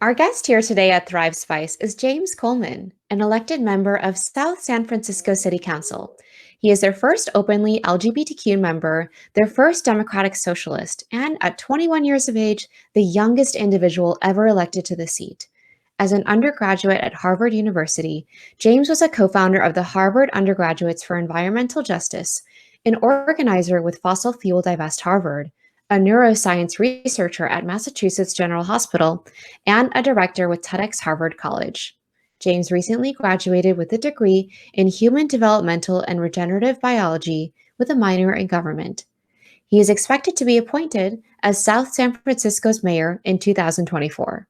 Our guest here today at Thrive Spice is James Coleman, an elected member of South San Francisco City Council. He is their first openly LGBTQ member, their first Democratic Socialist, and at 21 years of age, the youngest individual ever elected to the seat. As an undergraduate at Harvard University, James was a co-founder of the Harvard Undergraduates for Environmental Justice, an organizer with Fossil Fuel Divest Harvard, a neuroscience researcher at Massachusetts General Hospital, and a director with TEDx Harvard College. James recently graduated with a degree in human developmental and regenerative biology with a minor in government. He is expected to be appointed as South San Francisco's mayor in 2024.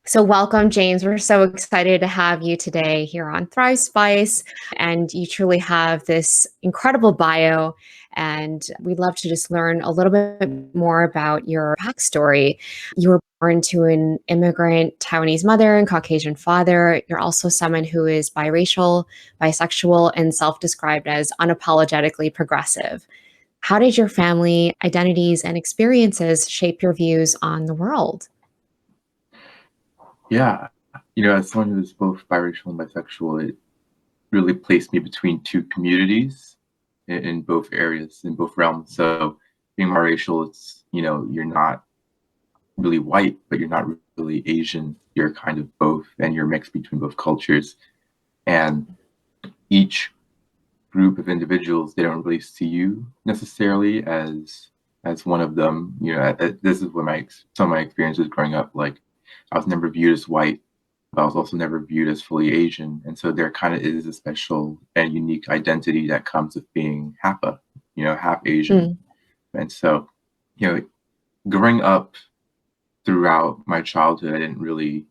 So welcome, James. We're so excited to have you today here on Thrive Spice. And you truly have this incredible bio. And we'd love to just learn a little bit more about your backstory. You were born to an immigrant Taiwanese mother and Caucasian father. You're also someone who is biracial, bisexual, and self-described as unapologetically progressive. How did your family, identities, and experiences shape your views on the world? Yeah, as someone who's both biracial and bisexual, it really placed me between two communities in both areas, in both realms. So being biracial, it's, you're not really white, but you're not really Asian. You're kind of both, and you're mixed between both cultures. And each group of individuals, they don't really see you necessarily as one of them. This is what some of my experiences growing up, like I was never viewed as white, but I was also never viewed as fully Asian. And so there kind of is a special and unique identity that comes with being HAPA, half Asian. And so, growing up throughout my childhood, I didn't really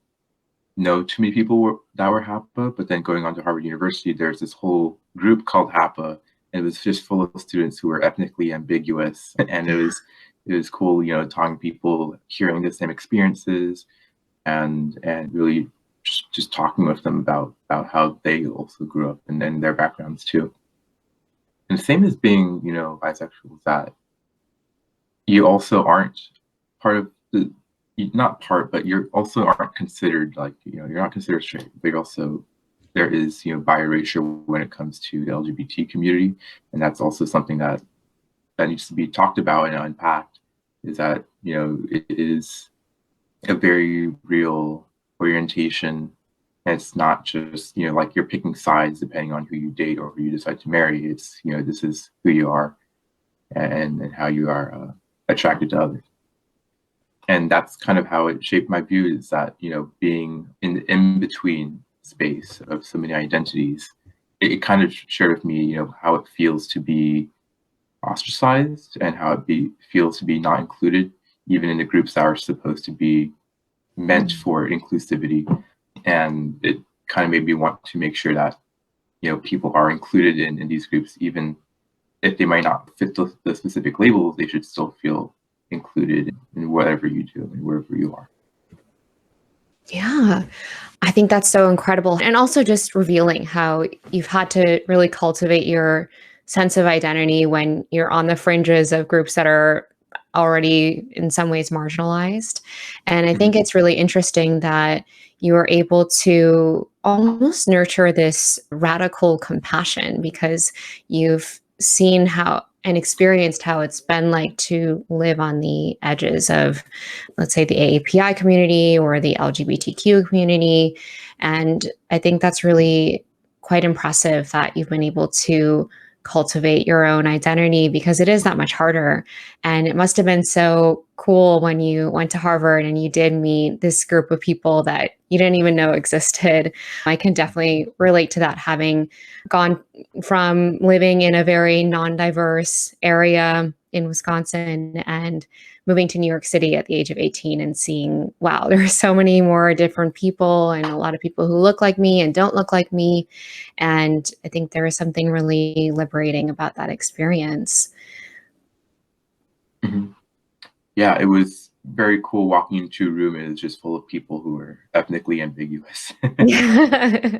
know too many people that were HAPA, but then going on to Harvard University, there's this whole group called HAPA, and it was just full of students who were ethnically ambiguous. And it was cool, talking to people, hearing the same experiences, and really just talking with them about how they also grew up and then their backgrounds too. And the same as being, bisexual, is that you also aren't part of the, not part, but you're also aren't considered like, you're not considered straight, but there is, biracial when it comes to the LGBT community. And that's also something that needs to be talked about and unpacked, is that, it is a very real orientation. And it's not just, like you're picking sides depending on who you date or who you decide to marry. It's, this is who you are and how you are attracted to others. And that's kind of how it shaped my view, is that, being in the in-between space of so many identities, it kind of shared with me, how it feels to be ostracized and how it feels to be not included, even in the groups that are supposed to be meant for inclusivity. And it kind of made me want to make sure that, people are included in these groups, even if they might not fit the specific labels, they should still feel included in whatever you do and wherever you are. Yeah, I think that's so incredible. And also just revealing how you've had to really cultivate your sense of identity when you're on the fringes of groups that are already in some ways marginalized. And I think it's really interesting that you are able to almost nurture this radical compassion because you've seen how and experienced how it's been like to live on the edges of, let's say, the AAPI community or the LGBTQ community. And I think that's really quite impressive that you've been able to cultivate your own identity, because it is that much harder. And it must have been so cool when you went to Harvard and you did meet this group of people that you didn't even know existed. I can definitely relate to that, having gone from living in a very non-diverse area in Wisconsin and moving to New York City at the age of 18 and seeing, wow, there are so many more different people and a lot of people who look like me and don't look like me. And I think there is something really liberating about that experience. Mm-hmm. Yeah, it was very cool walking into a room and it was just full of people who were ethnically ambiguous. Yeah.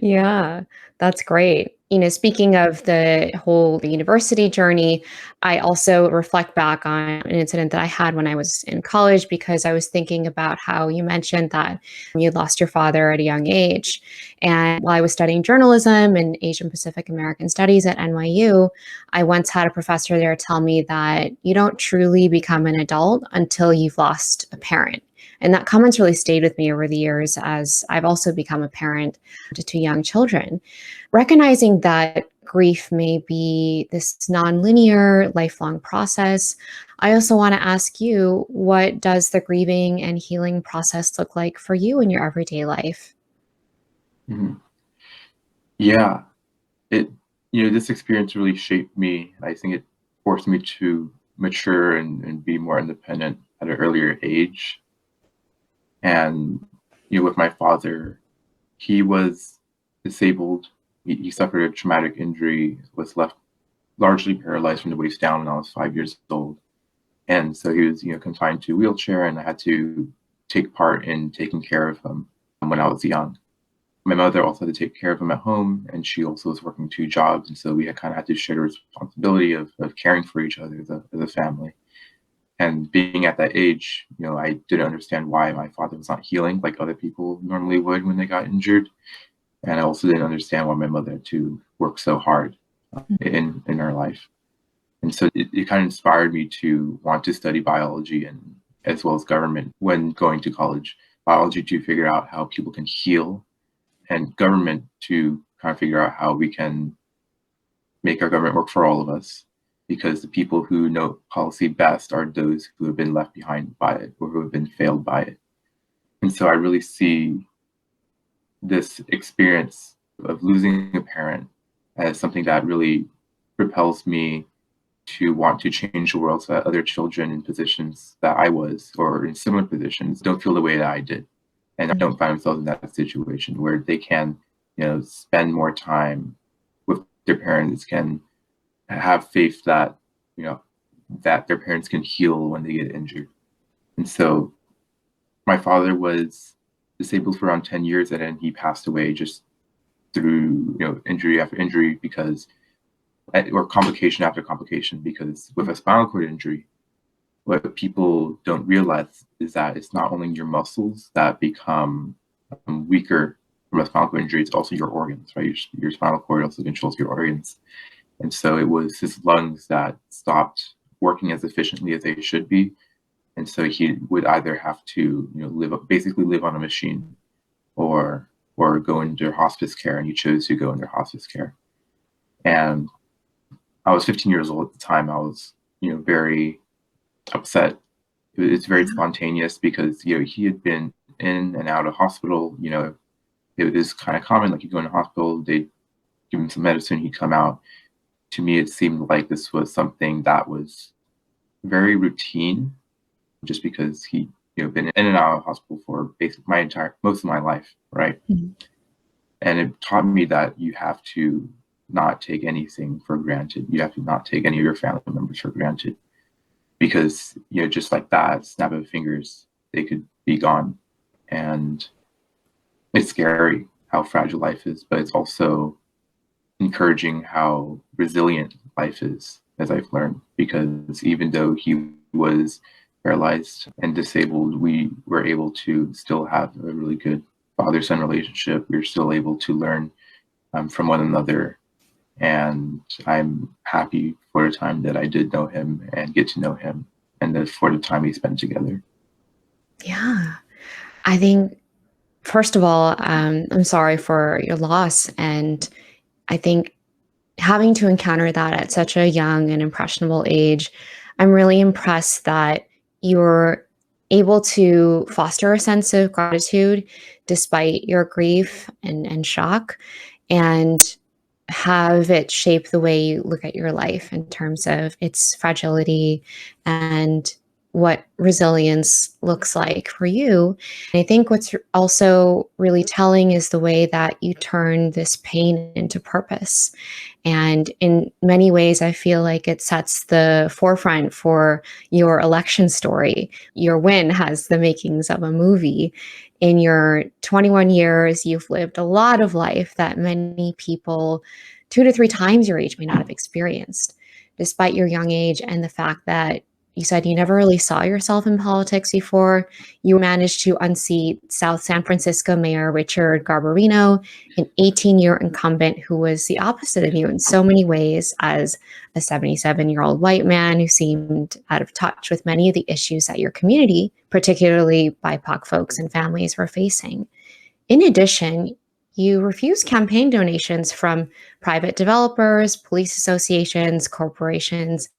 Yeah, that's great. Speaking of the whole university journey, I also reflect back on an incident that I had when I was in college because I was thinking about how you mentioned that you lost your father at a young age. And while I was studying journalism and Asian Pacific American Studies at NYU, I once had a professor there tell me that you don't truly become an adult until you've lost a parent. And that comment's really stayed with me over the years as I've also become a parent to two young children. Recognizing that grief may be this nonlinear, lifelong process, I also want to ask you, what does the grieving and healing process look like for you in your everyday life? Mhm. Yeah, it this experience really shaped me. I think it forced me to mature and be more independent at an earlier age. And with my father, he was disabled. He suffered a traumatic injury, was left largely paralyzed from the waist down when I was 5 years old. And so he was, confined to a wheelchair, and I had to take part in taking care of him when I was young. My mother also had to take care of him at home, and she also was working two jobs. And so we had kind of had to share the responsibility of caring for each other as a family. And being at that age, I didn't understand why my father was not healing like other people normally would when they got injured. And I also didn't understand why my mother had to work so hard in her life. And so it kind of inspired me to want to study biology and as well as government when going to college. Biology to figure out how people can heal, and government to kind of figure out how we can make our government work for all of us. Because the people who know policy best are those who have been left behind by it or who have been failed by it. And so I really see this experience of losing a parent as something that really propels me to want to change the world so that other children in positions that I was or in similar positions don't feel the way that I did and don't find themselves in that situation where they can, spend more time with their parents, can have faith that, you know, that their parents can heal when they get injured. And so my father was disabled for around 10 years and then he passed away just through, injury after injury because or complication after complication, because with a spinal cord injury, what people don't realize is that it's not only your muscles that become weaker from a spinal cord injury, it's also your organs, right? Your spinal cord also controls your organs. And so it was his lungs that stopped working as efficiently as they should be. And so he would either have to, basically live on a machine or go into hospice care, and he chose to go into hospice care. And I was 15 years old at the time. I was, very upset. It's very spontaneous because, he had been in and out of hospital. It is kind of common. Like you go in the hospital, they give him some medicine, he'd come out. To me, it seemed like this was something that was very routine, just because he, been in and out of hospital for basically most of my life, right? Mhm. And it taught me that you have to not take anything for granted. You have to not take any of your family members for granted because, just like that, snap of fingers, they could be gone. And it's scary how fragile life is, but it's also encouraging how resilient life is, as I've learned, because even though he was paralyzed and disabled, we were able to still have a really good father-son relationship. We were still able to learn from one another. And I'm happy for the time that I did know him and get to know him and for the time we spent together. Yeah. I think, first of all, I'm sorry for your loss. And I think having to encounter that at such a young and impressionable age, I'm really impressed that you're able to foster a sense of gratitude despite your grief and shock, and have it shape the way you look at your life in terms of its fragility and what resilience looks like for you. And I think what's also really telling is the way that you turn this pain into purpose. And in many ways, I feel like it sets the forefront for your election story. Your win has the makings of a movie. In your 21 years, you've lived a lot of life that many people 2 to 3 times your age may not have experienced, despite your young age and the fact that you said you never really saw yourself in politics before. You managed to unseat South San Francisco Mayor Richard Garbarino, an 18-year incumbent who was the opposite of you in so many ways, as a 77-year-old white man who seemed out of touch with many of the issues that your community, particularly BIPOC folks and families, were facing. In addition, you refused campaign donations from private developers, police associations, corporations,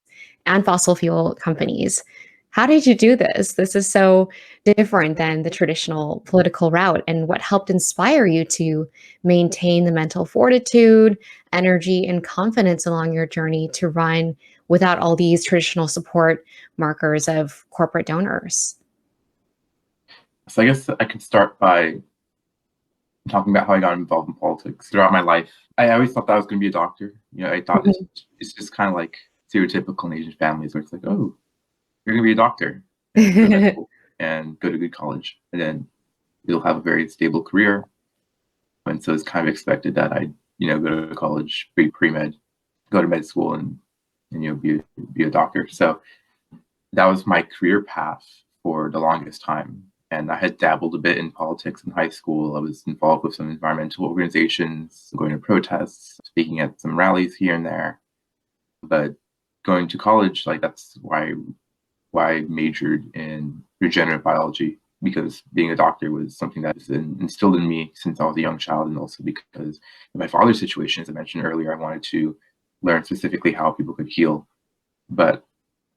and fossil fuel companies. How did you do this? This is so different than the traditional political route. And what helped inspire you to maintain the mental fortitude, energy, and confidence along your journey to run without all these traditional support markers of corporate donors? So I guess I could start by talking about how I got involved in politics. Throughout my life, I always thought that I was going to be a doctor. I thought it's just kind of like stereotypical in Asian families where it's like, oh, you're going to be a doctor, and go to med school and go to good college, and then you'll have a very stable career. And so it's kind of expected that I, go to college, be pre-med, go to med school, and be a doctor. So that was my career path for the longest time. And I had dabbled a bit in politics in high school. I was involved with some environmental organizations, going to protests, speaking at some rallies here and there. But going to college, like that's why I majored in regenerative biology, because being a doctor was something that was instilled in me since I was a young child, and also because of my father's situation, as I mentioned earlier, I wanted to learn specifically how people could heal. But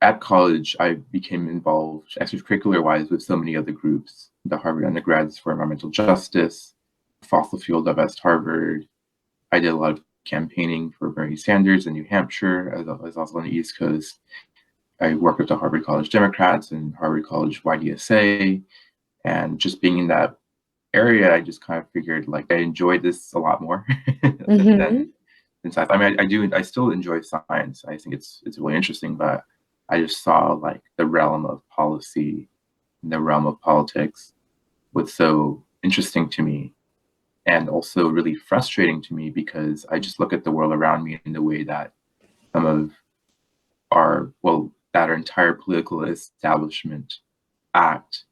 at college, I became involved extracurricular-wise with so many other groups, the Harvard Undergrads for Environmental Justice, Fossil Fuel Divest Harvard. I did a lot of campaigning for Bernie Sanders in New Hampshire, as also on the East Coast. I worked with the Harvard College Democrats and Harvard College YDSA. And just being in that area, I just kind of figured like I enjoyed this a lot more than science. I mean, I still enjoy science. I think it's really interesting, but I just saw like the realm of policy, the realm of politics was so interesting to me, and also really frustrating to me, because I just look at the world around me in the way that some of that our entire political establishment act.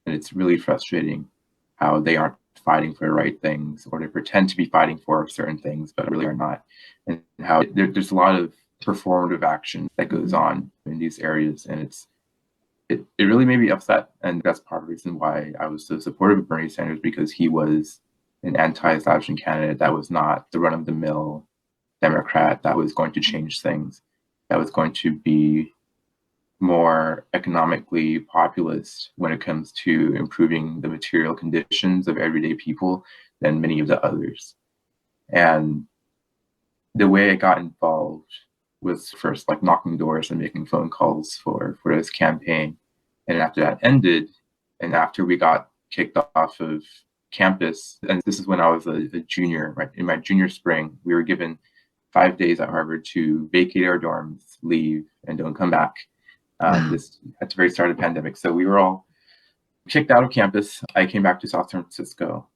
And it's really frustrating how they aren't fighting for the right things, or they pretend to be fighting for certain things, but really are not. And how there's a lot of performative action that goes on in these areas. And it really made me upset. And that's part of the reason why I was so supportive of Bernie Sanders, because he was an anti-establishment candidate that was not the run-of-the-mill Democrat that was going to change things, that was going to be more economically populist when it comes to improving the material conditions of everyday people than many of the others. And the way I got involved was first like knocking doors and making phone calls for this campaign. And after that ended, and after we got kicked off of campus, and this is when I was a junior, right? In my junior spring, we were given 5 days at Harvard to vacate our dorms, leave, and don't come back. This at the very start of the pandemic. So we were all kicked out of campus. I came back to South San Francisco,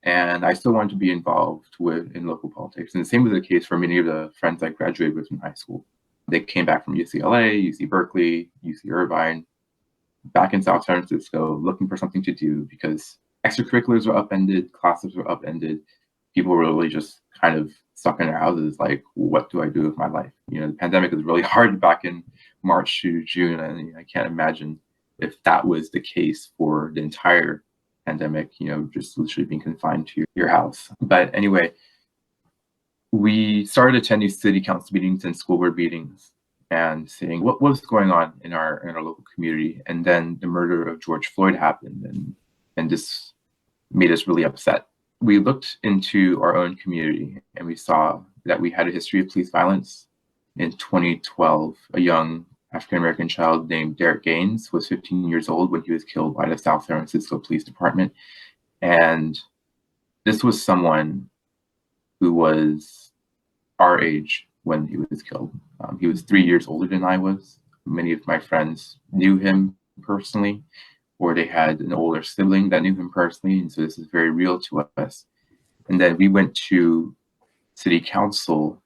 and I still wanted to be involved in local politics. And the same was the case for many of the friends I graduated with in high school. They came back from UCLA, UC Berkeley, UC Irvine, back in South San Francisco, looking for something to do, because extracurriculars were upended, classes were upended. People were really just kind of stuck in their houses, like, what do I do with my life? The pandemic was really hard back in March to June, and I can't imagine if that was the case for the entire pandemic, just literally being confined to your house. But anyway, we started attending city council meetings and school board meetings and seeing what was going on in our local community. And then the murder of George Floyd happened, and this made us really upset. We looked into our own community, and we saw that we had a history of police violence. In 2012, a young African-American child named Derek Gaines was 15 years old when he was killed by the South San Francisco Police Department. And this was someone who was our age when he was killed. He was 3 years older than I was. Many of my friends knew him personally, or they had an older sibling that knew him personally. And so this is very real to us. And then we went to city council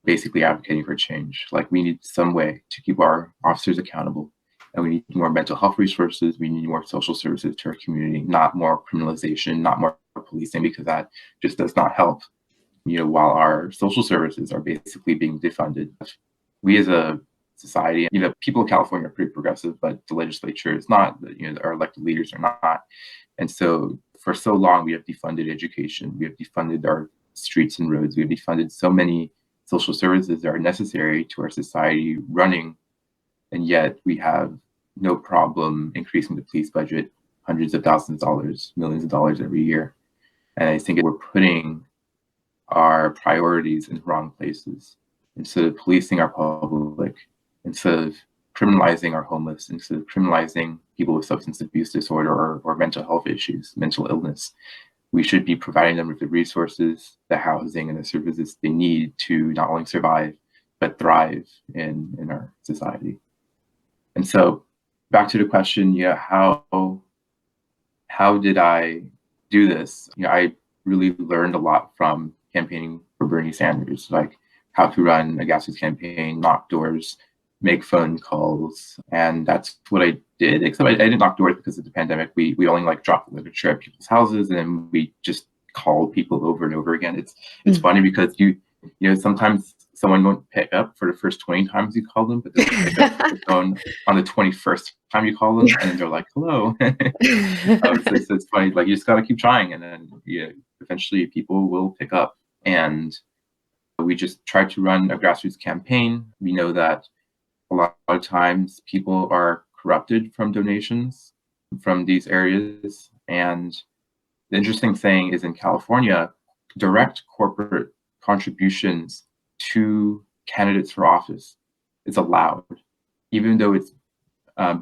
basically advocating for change. Like, we need some way to keep our officers accountable, and we need more mental health resources. We need more social services to our community, not more criminalization, not more policing, because that just does not help, while our social services are basically being defunded. We as a society, people in California are pretty progressive, but the legislature is not, our elected leaders are not. And so for so long, we have defunded education. We have defunded our streets and roads. We have defunded so many social services that are necessary to our society running. And yet we have no problem increasing the police budget, hundreds of thousands of dollars, millions of dollars every year. And I think we're putting our priorities in the wrong places. Instead of policing our public, instead of criminalizing our homeless, instead of criminalizing people with substance abuse disorder or mental health issues, mental illness, we should be providing them with the resources, the housing, and the services they need to not only survive, but thrive in our society. And so back to the question, how did I do this? I really learned a lot from campaigning for Bernie Sanders, like how to run a grassroots campaign, knock doors, make phone calls. And that's what I did, except I didn't knock doors because of the pandemic. We only dropped literature at people's houses, and then we just called people over and over again. It's funny because sometimes someone won't pick up for the first 20 times you call them, but they'll pick up the phone on the 21st time you call them, and they're like, hello. So it's funny, you just got to keep trying, and then eventually people will pick up. And we just tried to run a grassroots campaign. We know that a lot of times people are corrupted from donations from these areas. And the interesting thing is, in California, direct corporate contributions to candidates for office is allowed, even though it's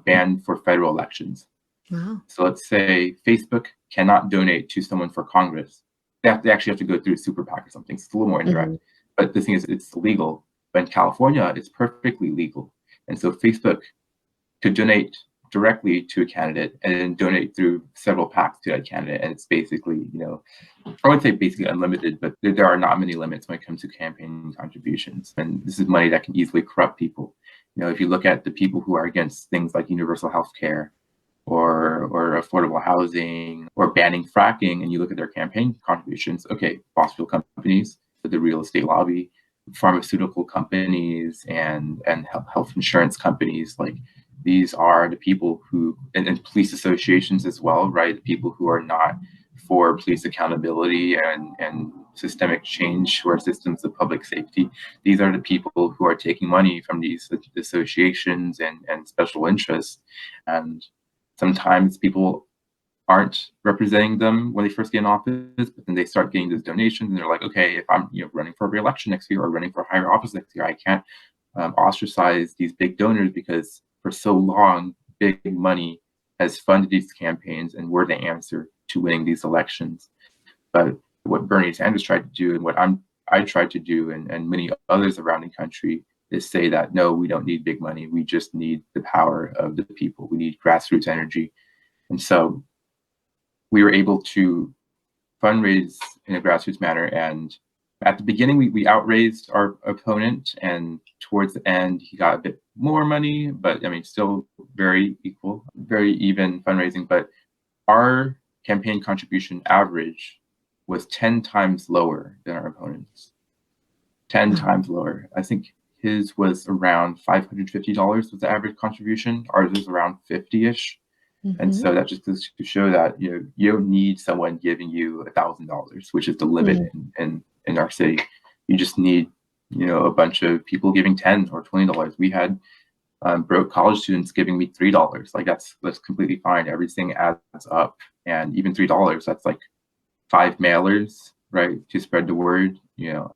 banned for federal elections. Wow. So let's say Facebook cannot donate to someone for Congress. They actually have to go through a super PAC or something. It's a little more indirect. Mm-hmm. But the thing is, it's illegal. But in California, it's perfectly legal. And so Facebook could donate directly to a candidate and then donate through several PACs to that candidate. And it's basically, I wouldn't say basically unlimited, but there are not many limits when it comes to campaign contributions. And this is money that can easily corrupt people. If you look at the people who are against things like universal health care or affordable housing or banning fracking, and you look at their campaign contributions, okay, fossil fuel companies, the real estate lobby, pharmaceutical companies, and health insurance companies, these are the people who, and police associations as well, right? The people who are not for police accountability and systemic change to our systems of public safety. These are the people who are taking money from these associations and special interests. And sometimes people aren't representing them when they first get in office, but then they start getting those donations, and they're like, okay, if I'm running for re-election next year or running for higher office next year, I can't ostracize these big donors, because for so long, big money has funded these campaigns and were the answer to winning these elections. But what Bernie Sanders tried to do, and what I tried to do, and many others around the country, is say that, no, we don't need big money. We just need the power of the people. We need grassroots energy. And so we were able to fundraise in a grassroots manner. And at the beginning, we outraised our opponent, and towards the end, he got a bit more money, but still very equal, very even fundraising. But our campaign contribution average was 10 times lower than our opponent's. 10 times lower. I think his was around $550 was the average contribution. Ours was around 50-ish. Mm-hmm. And so that just goes to show that you don't need someone giving you $1,000, which is the limit in our city. You just need a bunch of people giving $10 or $20. We had broke college students giving me $3. That's completely fine. Everything adds up, and even $3, that's 5 mailers, right, to spread the word.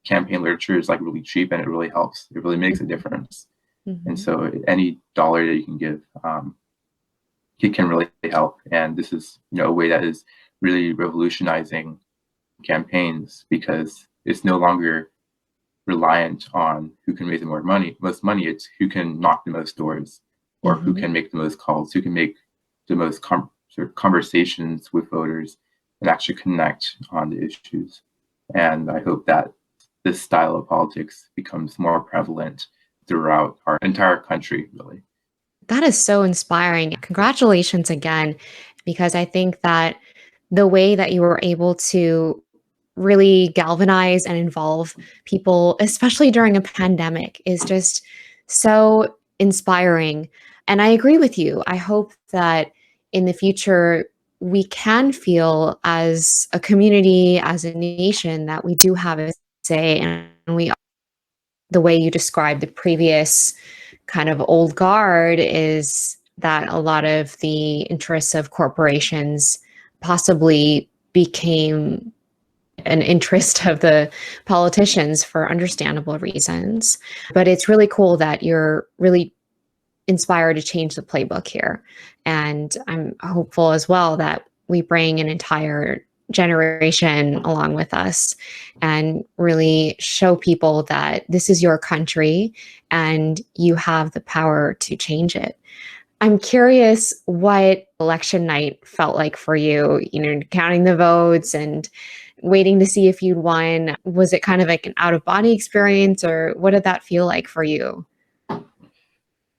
Campaign literature is really cheap, and it really helps. It really makes a difference. And Mhm. so any dollar that you can give, it can really help. And this is, a way that is really revolutionizing campaigns because it's no longer reliant on who can raise the most money. It's who can knock the most doors, or who Mhm. can make the most calls, who can make the most sort of conversations with voters and actually connect on the issues. And I hope that this style of politics becomes more prevalent throughout our entire country, really. That is so inspiring. Congratulations again, because I think that the way that you were able to really galvanize and involve people, especially during a pandemic, is just so inspiring. And I agree with you. I hope that in the future, we can feel as a community, as a nation, that we do have a say and we, the way you described the previous kind of old guard is that a lot of the interests of corporations possibly became an interest of the politicians for understandable reasons. But it's really cool that you're really inspired to change the playbook here. And I'm hopeful as well that we bring an entire generation along with us and really show people that this is your country and you have the power to change it. I'm curious what election night felt like for you, counting the votes and waiting to see if you'd won. Was it kind of like an out of body experience, or what did that feel like for you?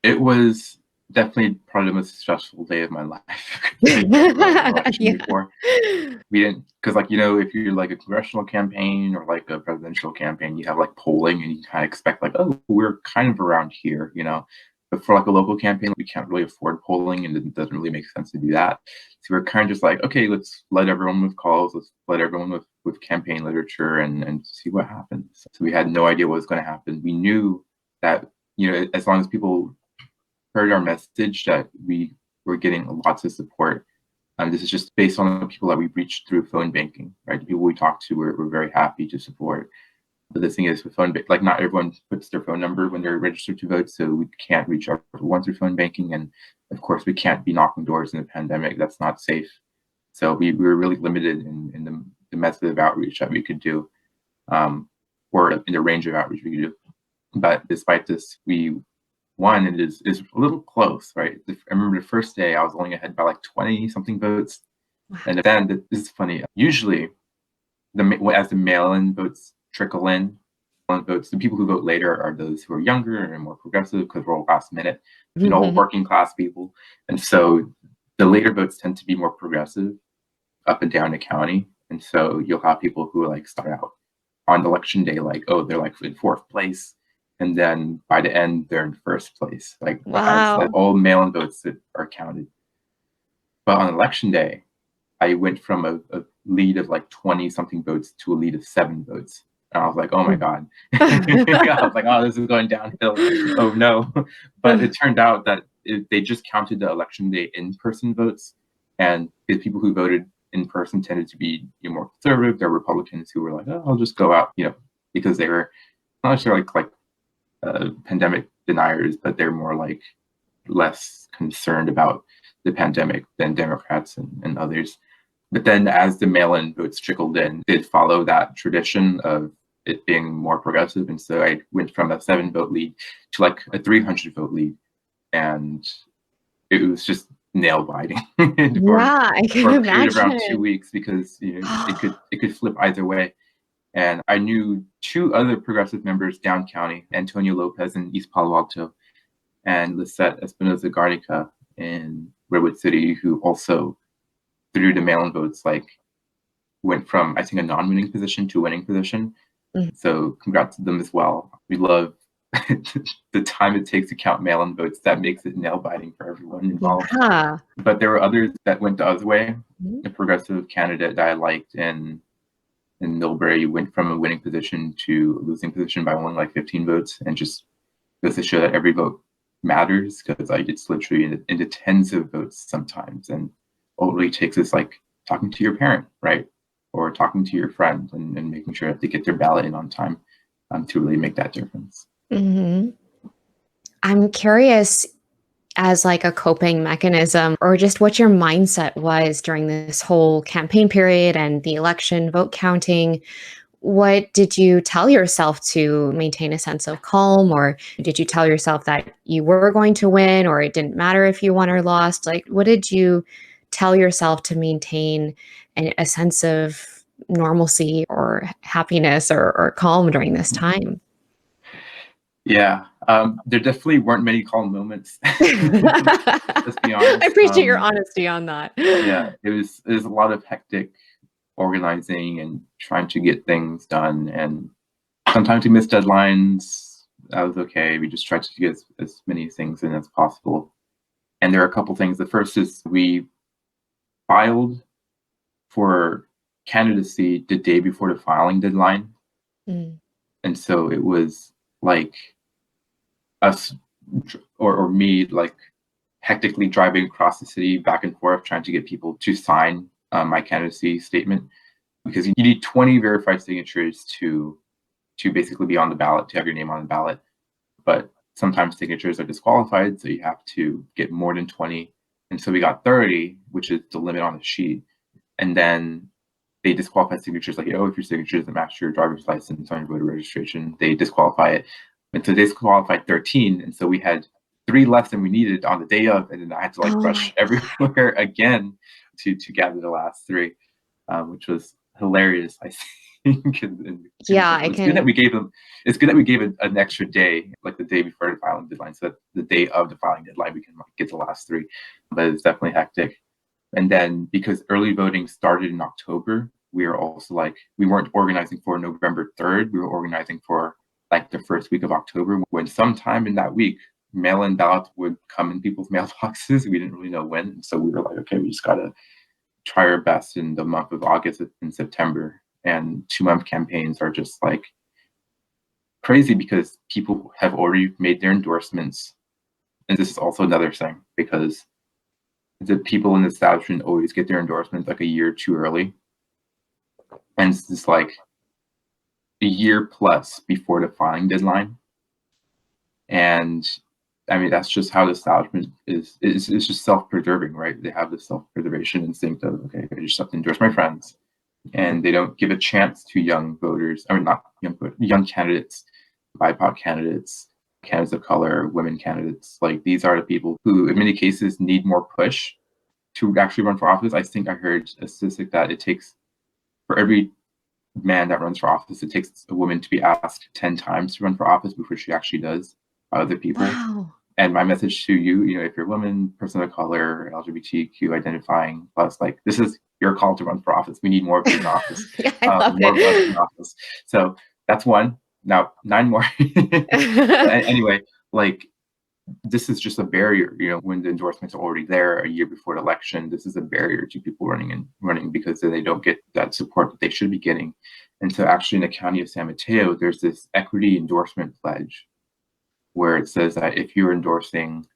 It was definitely probably the most stressful day of my life. I've never voted in an election Yeah. before. We didn't, because if you're like a congressional campaign or like a presidential campaign, you have like polling and you kind of expect like, oh, we're kind of around here. But for like a local campaign, we can't really afford polling and it doesn't really make sense to do that. So we're kind of just like, okay, let's let everyone with calls, let's let everyone with campaign literature and see what happens. So we had no idea what was going to happen. We knew that, as long as people heard our message, that we were getting lots of support. This is just based on the people that we reached through phone banking, right? The people we talked to were very happy to support. But the thing is with like not everyone puts their phone number when they're registered to vote, so we can't reach everyone through phone banking. And of course, we can't be knocking doors in a pandemic. That's not safe. So we were really limited in the method of outreach that we could do, or in the range of outreach we could do. But despite this, we won, and is a little close, right? I remember the first day I was only ahead by like 20 something votes. And then this is funny. Usually, as the mail-in votes trickle in, votes, the people who vote later are those who are younger and more progressive because we're all last minute, all Mhm. working class people. And so the later votes tend to be more progressive up and down the county. And so you'll have people who like start out on election day, like, oh, they're like in fourth place. And then by the end, they're in first place, like as Wow. all mail-in votes that are counted. But on election day, I went from a lead of like 20 something votes to a lead of 7 votes. And I was like, oh my God. I was like, oh, this is going downhill. Oh no. But it turned out that they just counted the election day in-person votes. And the people who voted in person tended to be more conservative. They're Republicans who were like, oh, I'll just go out, because they were not necessarily like pandemic deniers, but they're more like less concerned about the pandemic than Democrats and others. But then as the mail-in votes trickled in, it followed that tradition of it being more progressive. And so I went from a 7 vote lead to like a 300 vote lead. And it was just nail biting for, Yeah, I can for a period of around 2 imagine. weeks because it could flip either way. And I knew 2 other progressive members down county, Antonio Lopez in East Palo Alto and Lisette Espinoza Garnica in Redwood City, who also through the mail-in votes, like went from I think a non-winning position to a winning position. Mhm. So congrats to them as well. We love the time it takes to count mail-in votes. That makes it nail biting for everyone involved. Yeah. But there were others that went the other way. Mhm. A progressive candidate that I liked in Millbury went from a winning position to a losing position by only like 15 votes, and just goes to show that every vote matters because like it's literally into tens of votes sometimes, and all it really takes is like talking to your parent, right, or talking to your friend and making sure that they get their ballot in on time to really make that difference. Mhm. I'm curious, as like a coping mechanism, or just what your mindset was during this whole campaign period and the election vote counting. What did you tell yourself to maintain a sense of calm, or did you tell yourself that you were going to win, or it didn't matter if you won or lost? Like, what did you tell yourself to maintain a sense of normalcy or happiness or calm during this time? Yeah, there definitely weren't many calm moments. Let's be I honest. appreciate your honesty on that. Yeah, it was a lot of hectic organizing and trying to get things done, and sometimes we missed deadlines. That was okay. We just tried to get as many things in as possible. And there are a couple things. The first is we filed for candidacy the day before the filing deadline, Mm. and so it was like us or me like hectically driving across the city back and forth trying to get people to sign my candidacy statement, because you need 20 verified signatures to basically be on the ballot, to have your name on the ballot. But sometimes signatures are disqualified, so you have to get more than 20. And so we got 30, which is the limit on the sheet. And then they disqualify signatures like, oh, if your signature doesn't match your driver's license on your voter registration, they disqualify it. And so they disqualified 13. And so we had 3 less than we needed on the day of. And then I had to like Oh rush my God. everywhere again to gather the last 3, which was hilarious, I think. In a Yeah, sense. I It's good that can. we gave them, it's good that we gave it an extra day, like the day before the filing deadline, so that the day of the filing deadline, we can like, get the last 3. But it's definitely hectic. And then because early voting started in October, we are also like, we weren't organizing for November 3rd. We were organizing for like the first week of October, when sometime in that week, mail-in ballots would come in people's mailboxes. We didn't really know when. And so we were like, okay, we just got to try our best in the month of August and September. And 2-month campaigns are just like crazy because people have already made their endorsements. And this is also another thing, because the people in the establishment always get their endorsements like a year too early. And it's just like a year plus before the filing deadline. And I mean, that's just how the establishment is. It's just self-preserving, right? They have this self-preservation instinct of, okay, I just have to endorse my friends. And they don't give a chance to young voters, I mean, not young, but young candidates, BIPOC candidates, candidates of color, women candidates. Like, these are the people who, in many cases, need more push to actually run for office. I think I heard a statistic that it takes, for every man that runs for office, it takes a woman to be asked 10 times to run for office before she actually does by other people. Wow. And my message to you, if you're a woman, person of color, LGBTQ identifying, plus, like, this is your call to run for office. We need more of you in office, Yeah, I love more of us in it. office. So that's one. Now, 9 more. But anyway, like, this is just a barrier, when the endorsements are already there a year before the election. This is a barrier to people running because then they don't get that support that they should be getting. And so actually in the county of San Mateo, there's this equity endorsement pledge where it says that if you're endorsing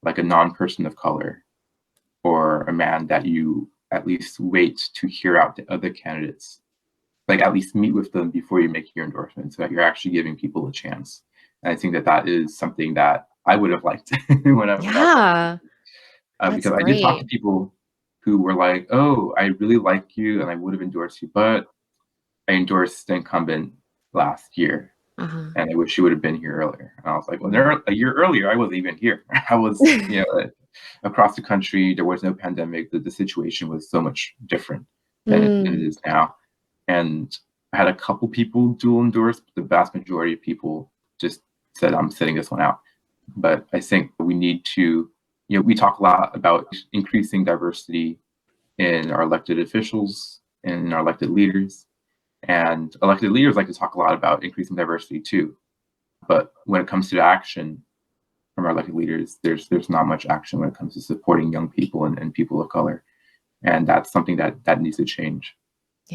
like a non-person of color or a man, that you at least wait to hear out the other candidates, like at least meet with them before you make your endorsement, so that you're actually giving people a chance. And I think that that is something that I would have liked when I was Yeah, that's because I did talk to great. people who were like, "Oh, I really like you, and I would have endorsed you, but I endorsed the incumbent last year, Uh-huh. and I wish you would have been here earlier." And I was like, "Well, Mm. a year earlier, I wasn't even here. I was, across the country. There was no pandemic. The situation was so much different than it Mm. is now." And I had a couple people dual endorse, but the vast majority of people just said, "I'm sitting this one out." But I think we need to, we talk a lot about increasing diversity in our elected officials and in our elected leaders. And elected leaders like to talk a lot about increasing diversity too. But when it comes to action from our elected leaders, there's not much action when it comes to supporting young people and people of color. And that's something that needs to change.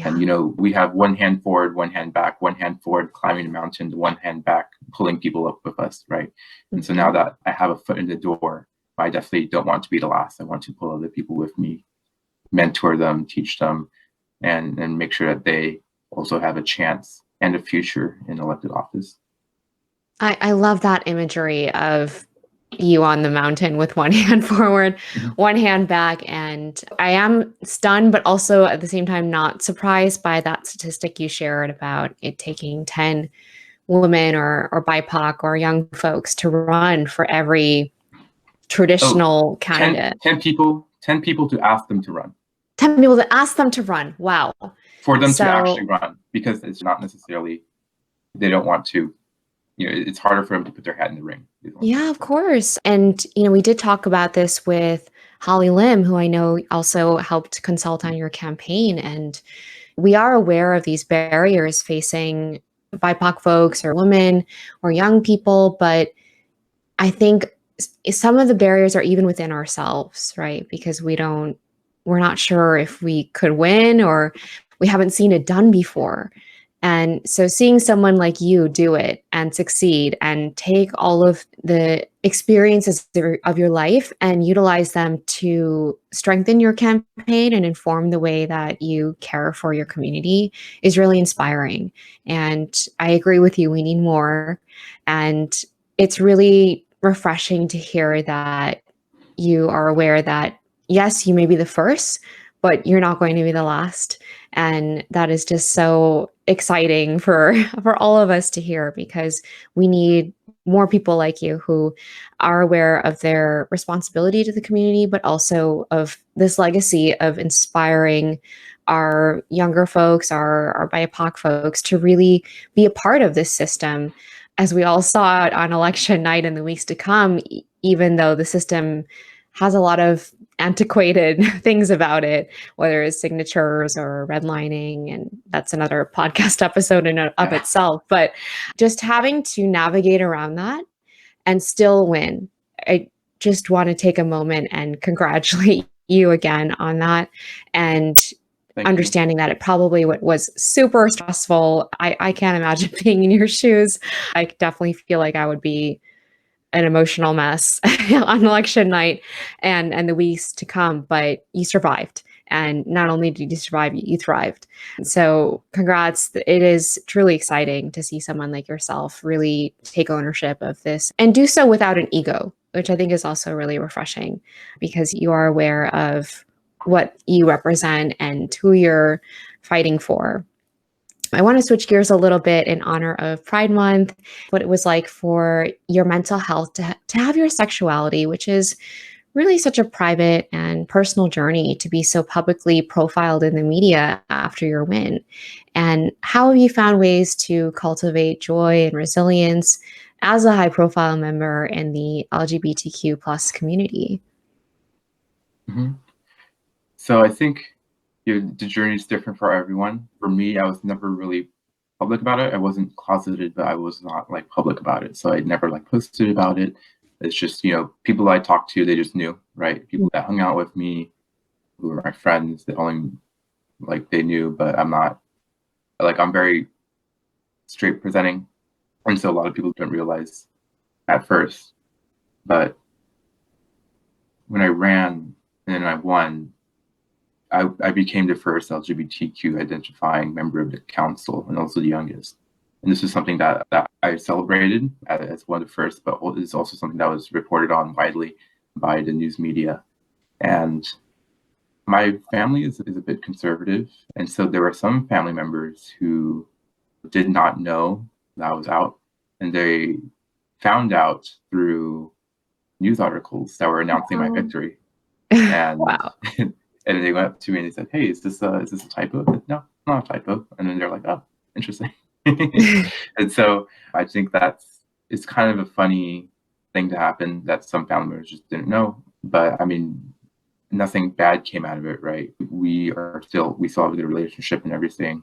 And Yeah. we have one hand forward, one hand back, one hand forward climbing a mountain, one hand back pulling people up with us, right? And so now Mhm. that I have a foot in the door, I definitely don't want to be the last. I want to pull other people with me, mentor them, teach them, and make sure that they also have a chance and a future in elected office. I love that imagery of you on the mountain with one hand forward, one hand back. And I am stunned, but also at the same time, not surprised by that statistic you shared about it taking 10 women or BIPOC or young folks to run for every traditional candidate. 10 people to ask them to run. 10 people to ask them to run. Wow. For them to actually run, because it's not necessarily, they don't want to, it's harder for them to put their hat in the ring. Yeah, of course. And, we did talk about this with Holly Lim, who I know also helped consult on your campaign. And we are aware of these barriers facing BIPOC folks or women or young people, but I think some of the barriers are even within ourselves, right? Because we're not sure if we could win or we haven't seen it done before. And so seeing someone like you do it and succeed and take all of the experiences of your life and utilize them to strengthen your campaign and inform the way that you care for your community is really inspiring. And I agree with you, we need more. And it's really refreshing to hear that you are aware that, yes, you may be the first, but you're not going to be the last. And that is just so exciting for all of us to hear, because we need more people like you who are aware of their responsibility to the community, but also of this legacy of inspiring our younger folks, our BIPOC folks, to really be a part of this system, as we all saw it on election night and the weeks to come, even though the system has a lot of antiquated things about it, whether it's signatures or redlining, and that's another podcast episode in of itself. But just having to navigate around that and still win, I just want to take a moment and congratulate you again on that, and understanding that it probably was super stressful. I can't imagine being in your shoes. I definitely feel like I would be an emotional mess on election night and the weeks to come, but you survived. And not only did you survive, you thrived. So congrats. It is truly exciting to see someone like yourself really take ownership of this and do so without an ego, which I think is also really refreshing, because you are aware of what you represent and who you're fighting for. I want to switch gears a little bit in honor of Pride Month, what it was like for your mental health to have your sexuality, which is really such a private and personal journey, to be so publicly profiled in the media after your win. And how have you found ways to cultivate joy and resilience as a high profile member in the LGBTQ plus community? Mm-hmm. So I think the journey is different for everyone. For me, I was never really public about it. I wasn't closeted, but I was not like public about it. So I never like posted about it. It's just, people I talked to, they just knew, right? People that hung out with me, who were my friends, that only like they knew, but I'm not, like, I'm very straight presenting. And so a lot of people don't realize at first. But when I ran and I won, I became the first LGBTQ identifying member of the council, and also the youngest. And this is something that I celebrated as one of the first, but it's also something that was reported on widely by the news media. And my family is a bit conservative. And so there were some family members who did not know that I was out, and they found out through news articles that were announcing my victory. And wow. And they went up to me and they said, "Hey, is this a typo?" I said, "No, not a typo." And then they're like, "Oh, interesting." And so I think it's kind of a funny thing to happen, that some family members just didn't know. But I mean, nothing bad came out of it, right? We still have a good relationship and everything.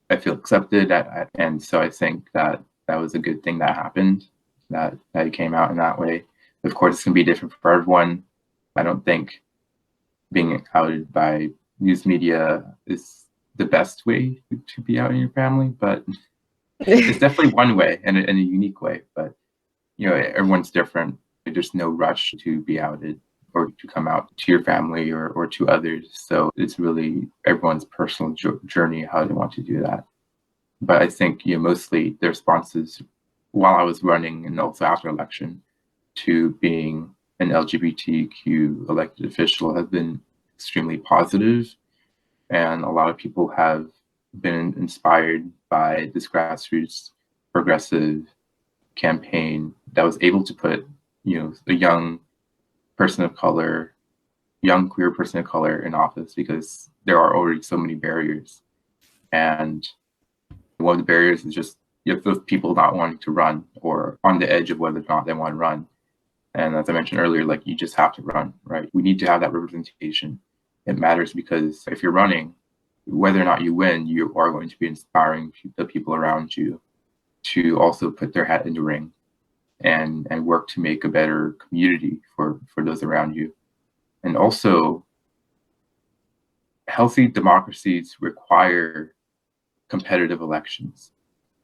I feel accepted, and so I think that was a good thing that happened, that it came out in that way. Of course, it's gonna be different for everyone. I don't think being outed by news media is the best way to be out in your family, but it's definitely one way, and a unique way. But everyone's different. There's no rush to be outed or to come out to your family or to others. So it's really everyone's personal journey, how they want to do that. But I think mostly the responses while I was running and also after election to being an LGBTQ elected official has been extremely positive, and a lot of people have been inspired by this grassroots progressive campaign that was able to put, a young person of color, young queer person of color in office, because there are already so many barriers. And one of the barriers is just you have those people not wanting to run or on the edge of whether or not they want to run. And as I mentioned earlier, like, you just have to run, right? We need to have that representation. It matters because if you're running, whether or not you win, you are going to be inspiring the people around you to also put their hat in the ring and work to make a better community for those around you. And also, healthy democracies require competitive elections.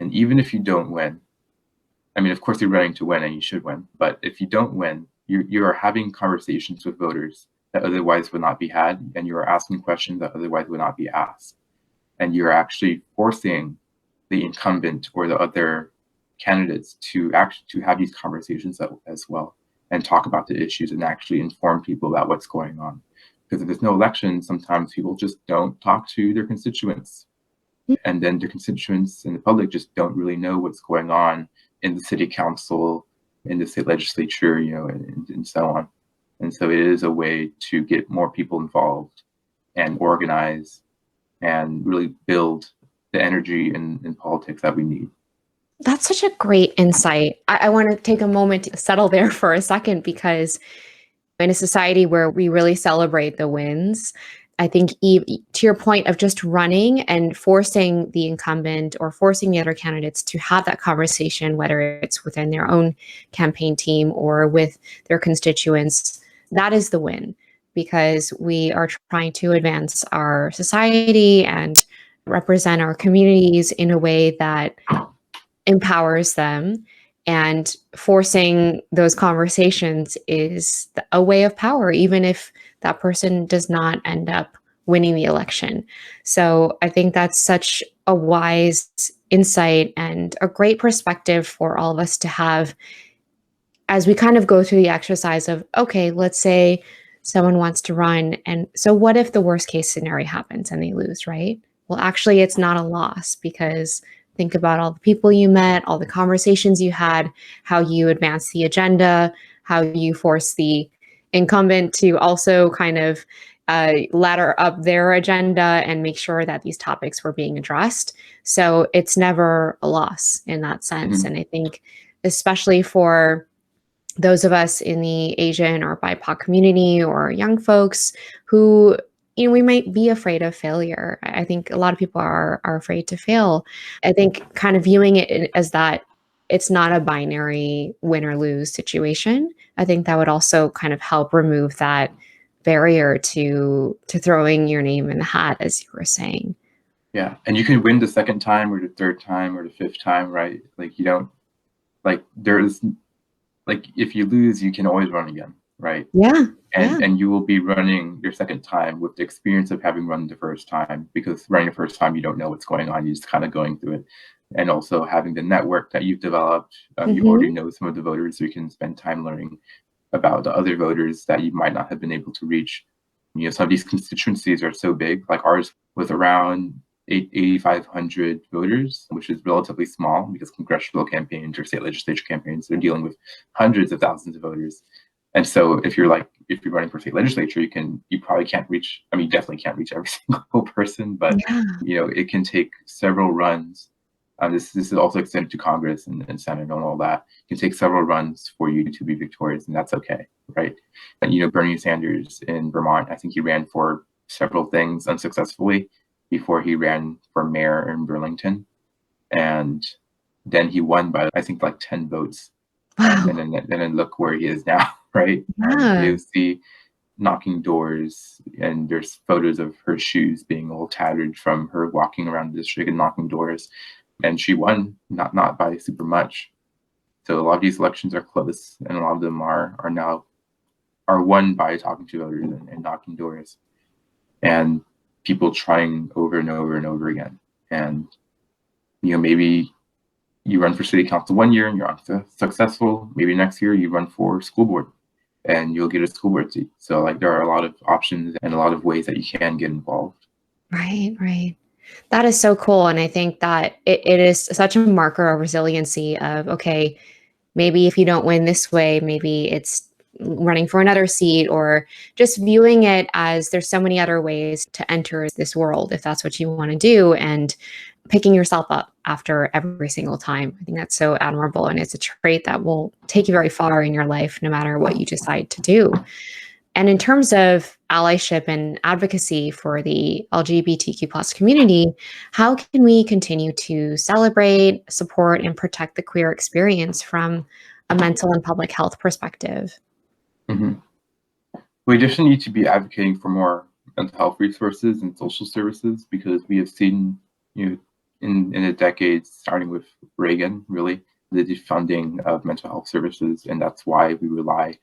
And even if you don't win, I mean, of course, you're running to win and you should win. But if you don't win, you are having conversations with voters that otherwise would not be had, and you are asking questions that otherwise would not be asked. And you're actually forcing the incumbent or the other candidates to have these conversations as well, and talk about the issues and actually inform people about what's going on. Because if there's no election, sometimes people just don't talk to their constituents. And then the constituents and the public just don't really know what's going on in the city council, in the state legislature, and so on. And so it is a way to get more people involved and organize and really build the energy in politics that we need. That's such a great insight. I want to take a moment to settle there for a second, because in a society where we really celebrate the wins, I think to your point of just running and forcing the incumbent or forcing the other candidates to have that conversation, whether it's within their own campaign team or with their constituents, that is the win, because we are trying to advance our society and represent our communities in a way that empowers them. And forcing those conversations is a way of power, even if that person does not end up winning the election. So I think that's such a wise insight and a great perspective for all of us to have as we kind of go through the exercise of, okay, let's say someone wants to run. And so what if the worst case scenario happens and they lose, right? Well, actually, it's not a loss, because think about all the people you met, all the conversations you had, how you advanced the agenda, how you forced the incumbent to also kind of ladder up their agenda and make sure that these topics were being addressed. So it's never a loss in that sense. And I think especially for those of us in the Asian or BIPOC community or young folks who, we might be afraid of failure. I think a lot of people are afraid to fail. I think kind of viewing it as that it's not a binary win or lose situation. I think that would also kind of help remove that barrier to throwing your name in the hat, as you were saying. Yeah. And you can win the second time or the third time or the fifth time, right? Like, you don't, like, there's, like, if you lose, you can always run again, right? Yeah. And you will be running your second time with the experience of having run the first time, because running the first time, you don't know what's going on. You're just kind of going through it. And also having the network that you've developed, you already know some of the voters, so you can spend time learning about the other voters that you might not have been able to reach. Some of these constituencies are so big, like ours was around 8,500 voters, which is relatively small, because congressional campaigns or state legislature campaigns, they're dealing with hundreds of thousands of voters. And so if you're running for state legislature, you probably can't reach, you definitely can't reach every single person, but it can take several runs. This is also extended to Congress and Senate and all that. It can take several runs for you to be victorious, and that's okay, right? And Bernie Sanders in Vermont, I think he ran for several things unsuccessfully before he ran for mayor in Burlington. And then he won by, I think, like 10 votes. Wow. And then look where he is now, right? Yeah. You see knocking doors, and there's photos of her shoes being all tattered from her walking around the district and knocking doors. And she won, not by super much. So a lot of these elections are close, and a lot of them are won by talking to voters and knocking doors, and people trying over and over and over again. And maybe You run for city council one year and you're successful. Maybe next year you run for school board and you'll get a school board seat. So like there are a lot of options and a lot of ways that you can get involved. Right, right. That is so cool. And I think that it is such a marker of resiliency of, okay, maybe if you don't win this way, maybe it's running for another seat, or just viewing it as there's so many other ways to enter this world if that's what you want to do, and picking yourself up after every single time. I think that's so admirable. And it's a trait that will take you very far in your life, no matter what you decide to do. And in terms of allyship and advocacy for the LGBTQ plus community, how can we continue to celebrate, support, and protect the queer experience from a mental and public health perspective? Mm-hmm. We just need to be advocating for more mental health resources and social services, because we have seen, in the decades, starting with Reagan, really, the defunding of mental health services. And that's why we rely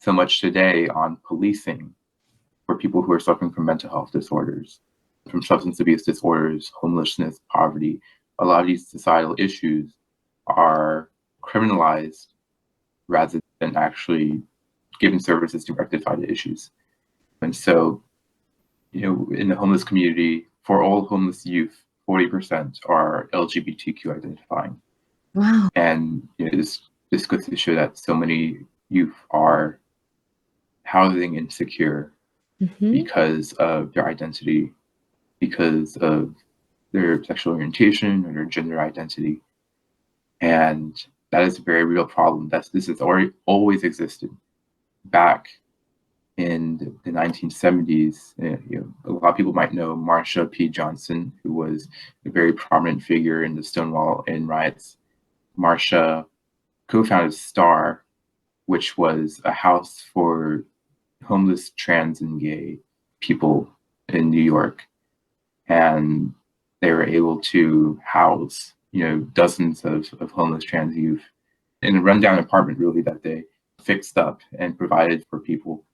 so much today on policing for people who are suffering from mental health disorders, from substance abuse disorders, homelessness, poverty. A lot of these societal issues are criminalized rather than actually given services to rectify the issues. And so, in the homeless community, for all homeless youth, 40% are LGBTQ identifying. Wow. And this goes to show that so many youth are housing insecure Hmm. because of their identity, because of their sexual orientation or their gender identity. And that is a very real problem. This has always existed. Back in the 1970s, a lot of people might know Marsha P. Johnson, who was a very prominent figure in the Stonewall Inn riots. Marsha co-founded STAR, which was a house for homeless trans and gay people in New York. And they were able to house, dozens of homeless trans youth in a rundown apartment, really, that they fixed up and provided for people.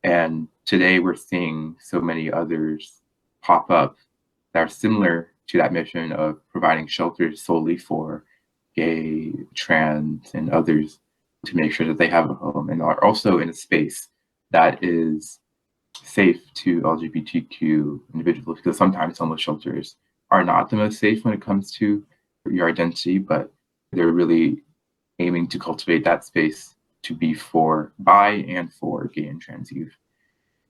And today we're seeing so many others pop up that are similar to that mission of providing shelters solely for gay, trans, and others, to make sure that they have a home and are also in a space that is safe to LGBTQ individuals, because sometimes homeless shelters are not the most safe when it comes to your identity, but they're really aiming to cultivate that space to be by and for gay and trans youth.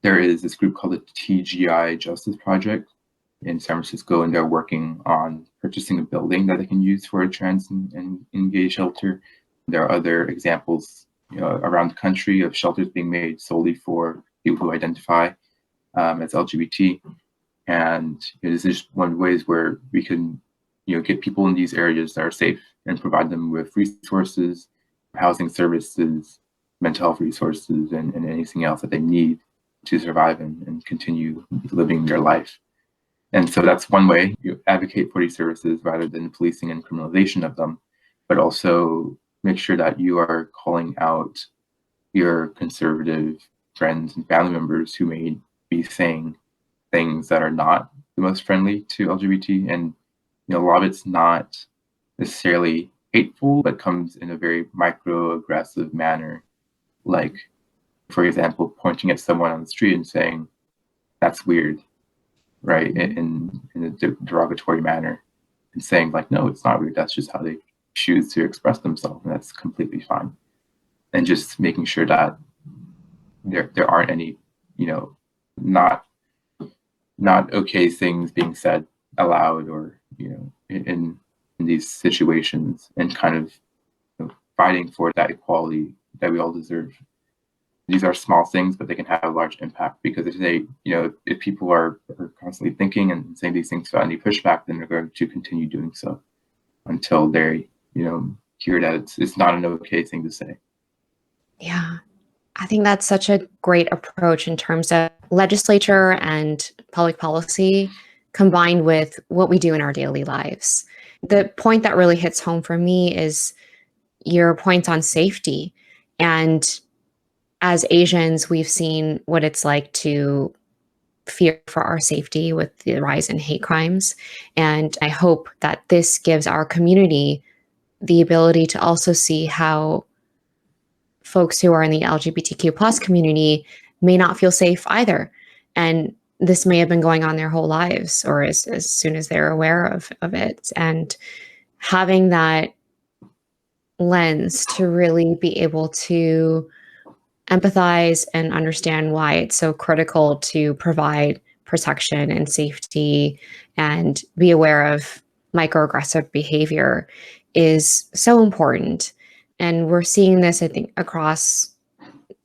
There is this group called the TGI Justice Project in San Francisco, and they're working on purchasing a building that they can use for a trans and gay shelter. There are other examples around the country of shelters being made solely for people who identify as LGBT. And this is one of the ways where we can get people in these areas that are safe and provide them with resources, housing services, mental health resources, and anything else that they need to survive and continue living their life. And so that's one way you advocate for these services rather than policing and criminalization of them, but also make sure that you are calling out your conservative friends and family members who may be saying things that are not the most friendly to LGBT. And a lot of it's not necessarily hateful, but comes in a very microaggressive manner. Like, for example, pointing at someone on the street and saying, "That's weird," right? In a derogatory manner, and saying like, "No, it's not weird. That's just how they choose to express themselves, and that's completely fine." And just making sure that there aren't any, not okay things being said aloud, or in these situations, and kind of fighting for that equality that we all deserve. These are small things, but they can have a large impact, because if people are constantly thinking and saying these things without any pushback, then they're going to continue doing so until they hear that it's not an okay thing to say. Yeah. I think that's such a great approach in terms of legislature and public policy combined with what we do in our daily lives. The point that really hits home for me is your point on safety. And as Asians, we've seen what it's like to fear for our safety with the rise in hate crimes. And I hope that this gives our community the ability to also see how folks who are in the LGBTQ plus community may not feel safe either. And this may have been going on their whole lives, or as soon as they're aware of it. And having that lens to really be able to empathize and understand why it's so critical to provide protection and safety and be aware of microaggressive behavior is so important. And we're seeing this, I think, across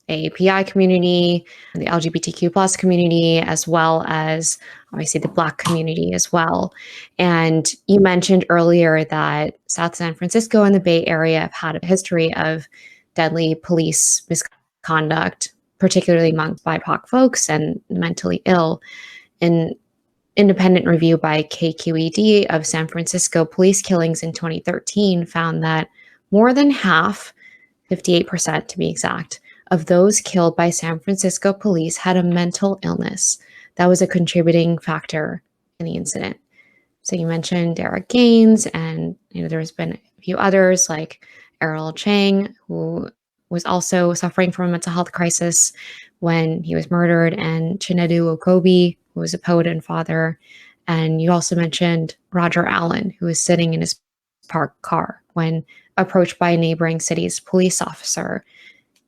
AAPI community, the LGBTQ plus community, as well as obviously the Black community as well. And you mentioned earlier that South San Francisco and the Bay Area have had a history of deadly police misconduct, particularly among BIPOC folks and mentally ill. An independent review by KQED of San Francisco police killings in 2013 found that more than half, 58% to be exact, of those killed by San Francisco police had a mental illness that was a contributing factor in the incident. So you mentioned Derek Gaines, and there's been a few others like Errol Chang, who was also suffering from a mental health crisis when he was murdered, and Chinedu Okobi, who was a poet and father. And you also mentioned Roger Allen, who was sitting in his parked car when approached by a neighboring city's police officer.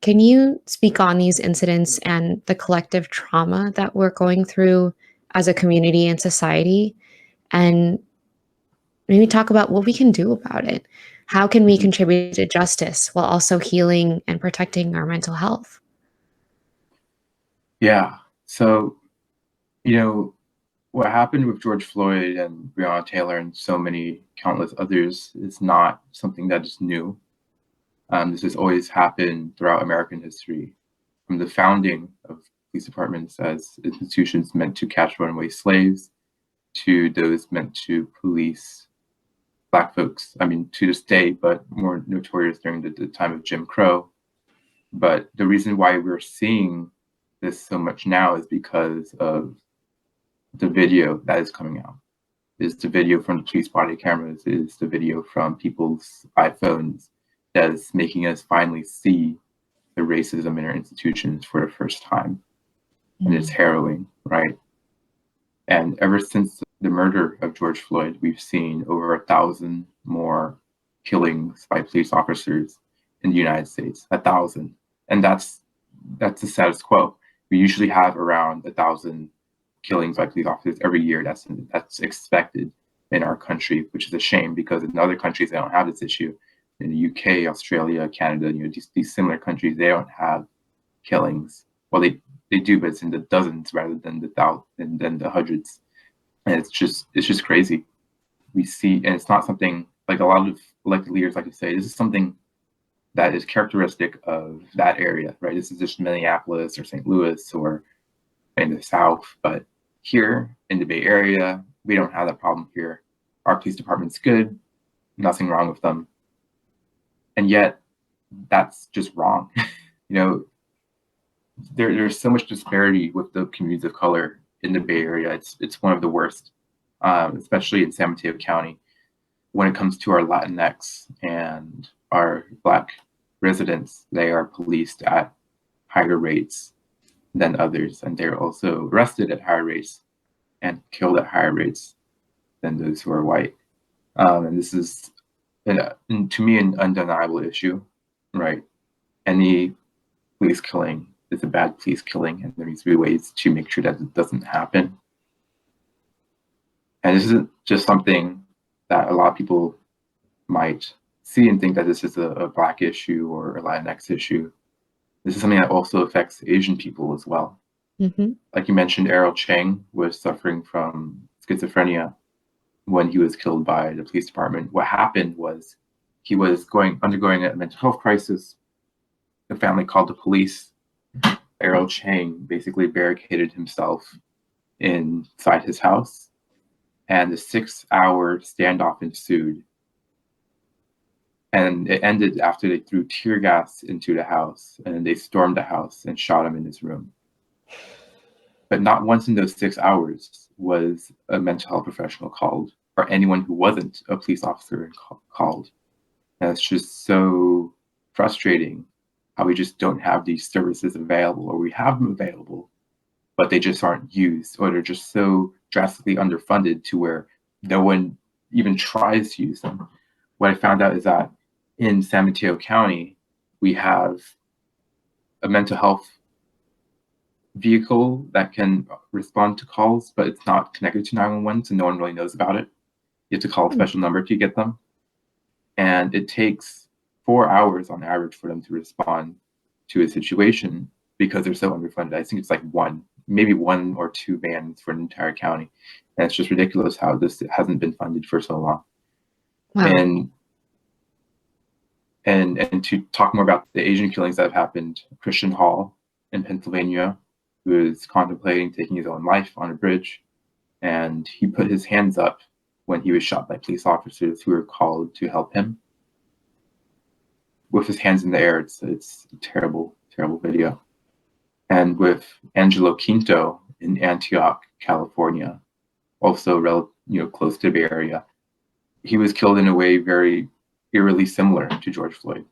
Can you speak on these incidents and the collective trauma that we're going through as a community and society, and maybe talk about what we can do about it? How can we contribute to justice while also healing and protecting our mental health? Yeah. So, what happened with George Floyd and Breonna Taylor and so many countless others is not something that is new. This has always happened throughout American history, from the founding of police departments as institutions meant to catch runaway slaves to those meant to police Black folks. I mean, to this day, but more notorious during the time of Jim Crow. But the reason why we're seeing this so much now is because of the video that is coming out. Is the video from the police body cameras, is the video from people's iPhones that is making us finally see the racism in our institutions for the first time. And it's harrowing, right? And ever since the murder of George Floyd, we've seen over 1,000 more killings by police officers in the United States, 1,000. And that's the status quo. We usually have around 1,000 killings by police officers every year. That's expected in our country, which is a shame because in other countries they don't have this issue. In the UK, Australia, Canada, these similar countries, they don't have killings. Well, they do, but it's in the dozens rather than the hundreds. And it's just crazy. We see, and it's not something like a lot of elected leaders like to say, this is something that is characteristic of that area, right? This is just Minneapolis or St. Louis or in the South, but here in the Bay Area, we don't have that problem here. Our police department's good, nothing wrong with them. And yet, that's just wrong. There's so much disparity with the communities of color in the Bay Area. It's one of the worst, especially in San Mateo County, when it comes to our Latinx and our Black residents. They are policed at higher rates than others, and they're also arrested at higher rates and killed at higher rates than those who are white. And this is, to me, an undeniable issue, right? Any police killing is a bad police killing, and there needs to be ways to make sure that it doesn't happen. And this isn't just something that a lot of people might see and think that this is a Black issue or a Latinx issue. This is something that also affects Asian people as well. Mm-hmm. Like you mentioned, Errol Chang was suffering from schizophrenia when he was killed by the police department. What happened was he was undergoing a mental health crisis. The family called the police. Errol Chang basically barricaded himself inside his house, and the 6-hour standoff ensued. And it ended after they threw tear gas into the house, and they stormed the house and shot him in his room. But not once in those 6 hours was a mental health professional called, or anyone who wasn't a police officer called. And it's just so frustrating how we just don't have these services available, or we have them available, but they just aren't used, or they're just so drastically underfunded to where no one even tries to use them. What I found out is that in San Mateo County, we have a mental health vehicle that can respond to calls, but it's not connected to 911, so no one really knows about it. You have to call a special number to get them. And it takes 4 hours on average for them to respond to a situation because they're so underfunded. I think it's like maybe one or two vans for an entire county. And it's just ridiculous how this hasn't been funded for so long. Wow. And to talk more about the Asian killings that have happened, Christian Hall in Pennsylvania, who is contemplating taking his own life on a bridge, and he put his hands up when he was shot by police officers who were called to help him. With his hands in the air, it's a terrible, terrible video. And with Angelo Quinto in Antioch, California, also close to the Bay Area, he was killed in a way very eerily similar to George Floyd.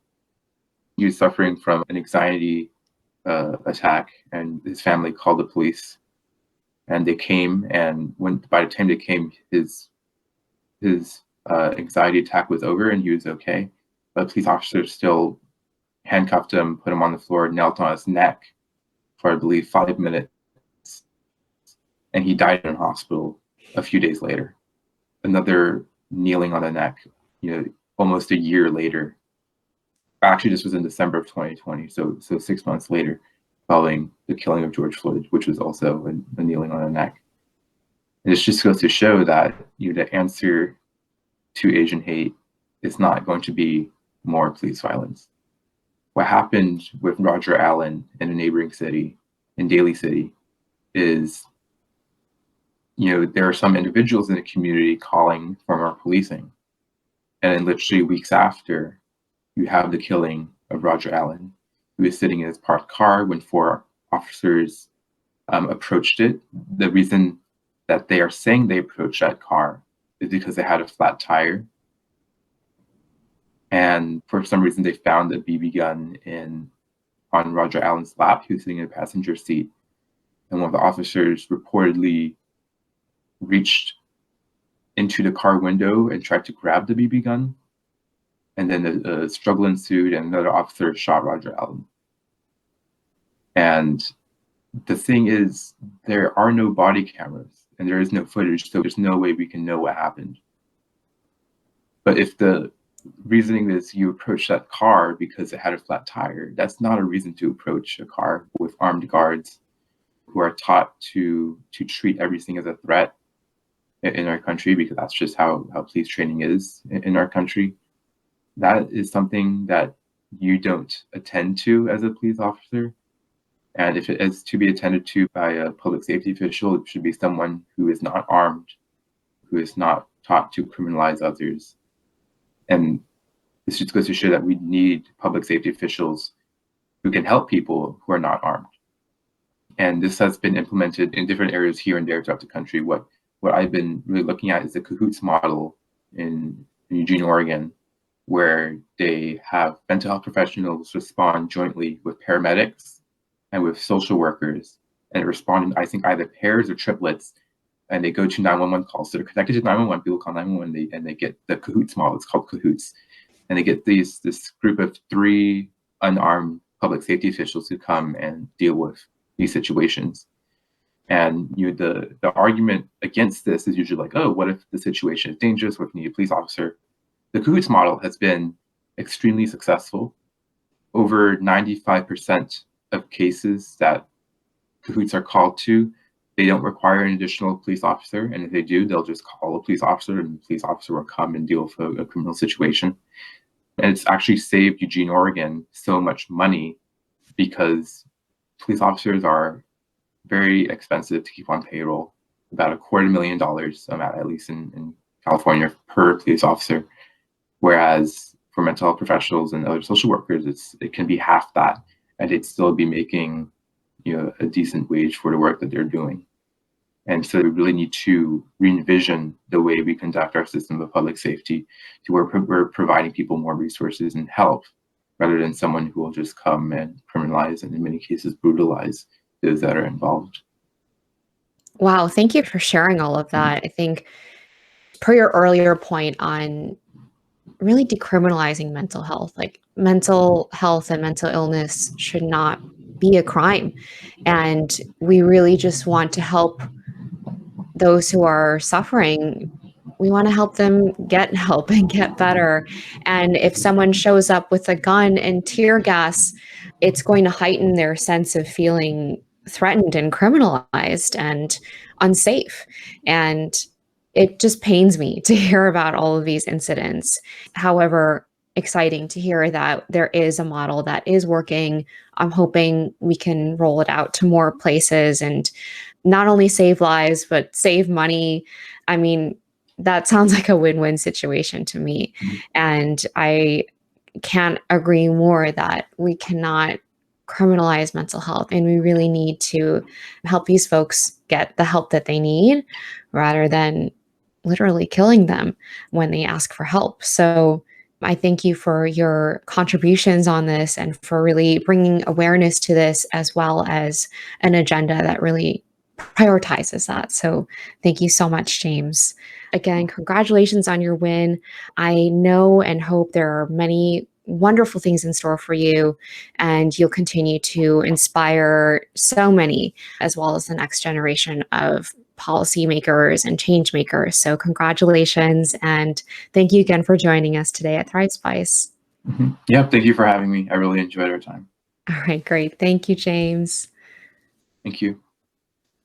He was suffering from an anxiety attack, and his family called the police, and they came. And by the time they came, his anxiety attack was over, and he was okay. But police officers still handcuffed him, put him on the floor, knelt on his neck for, I believe, 5 minutes, and he died in a hospital a few days later. Another kneeling on the neck, almost a year later. Actually, this was in December of 2020, so 6 months later, following the killing of George Floyd, which was also a kneeling on the neck. And this just goes to show that the answer to Asian hate is not going to be more police violence. What happened with Roger Allen in a neighboring city, in Daly City, is there are some individuals in the community calling for more policing. And then literally weeks after, you have the killing of Roger Allen, who was sitting in his parked car when 4 officers approached it. The reason that they are saying they approached that car is because they had a flat tire. And for some reason, they found a BB gun on Roger Allen's lap. He was sitting in the passenger seat. And one of the officers reportedly reached into the car window and tried to grab the BB gun. And then a struggle ensued, and another officer shot Roger Allen. And the thing is, there are no body cameras, and there is no footage, so there's no way we can know what happened. But if the reasoning is you approach that car because it had a flat tire, that's not a reason to approach a car with armed guards who are taught to treat everything as a threat in our country, because that's just how police training is in our country. That is something that you don't attend to as a police officer. And if it is to be attended to by a public safety official, it should be someone who is not armed, who is not taught to criminalize others. And this just goes to show that we need public safety officials who can help people who are not armed. And this has been implemented in different areas here and there throughout the country. What I've been really looking at is the CAHOOTS model in Eugene, Oregon, where they have mental health professionals respond jointly with paramedics and with social workers, and respond in, I think, either pairs or triplets, and they go to 911 calls. So they're connected to 911, people call 911, and they get the CAHOOTS model. It's called CAHOOTS. And they get this group of 3 unarmed public safety officials who come and deal with these situations. And the argument against this is usually like, oh, what if the situation is dangerous? What if you need a police officer? The CAHOOTS model has been extremely successful. Over 95% of cases that CAHOOTS are called to, they don't require an additional police officer. And if they do, they'll just call a police officer, and the police officer will come and deal with a criminal situation. And it's actually saved Eugene, Oregon so much money, because police officers are very expensive to keep on payroll, about $250,000, at least in California, per police officer. Whereas for mental health professionals and other social workers, it can be half that, and they'd still be making a decent wage for the work that they're doing. And so we really need to re-envision the way we conduct our system of public safety to where we're providing people more resources and help rather than someone who will just come and criminalize and in many cases brutalize those that are involved. Wow, thank you for sharing all of that. I think per your earlier point on really decriminalizing mental health, like mental health and mental illness should not be a crime. And we really just want to help those who are suffering. We want to help them get help and get better. And if someone shows up with a gun and tear gas, it's going to heighten their sense of feeling threatened and criminalized and unsafe. And it just pains me to hear about all of these incidents. However, exciting to hear that there is a model that is working. I'm hoping we can roll it out to more places and not only save lives, but save money. I mean, that sounds like a win-win situation to me. And I can't agree more that we cannot criminalize mental health, and we really need to help these folks get the help that they need rather than literally killing them when they ask for help. So I thank you for your contributions on this and for really bringing awareness to this, as well as an agenda that really prioritizes that. So thank you so much, James. Again, congratulations on your win. I know and hope there are many wonderful things in store for you, and you'll continue to inspire so many, as well as the next generation of policymakers and change makers. So congratulations, and thank you again for joining us today at Thrive Spice. Yeah, thank you for having me. I really enjoyed our time. All right, great. Thank you, James. Thank you.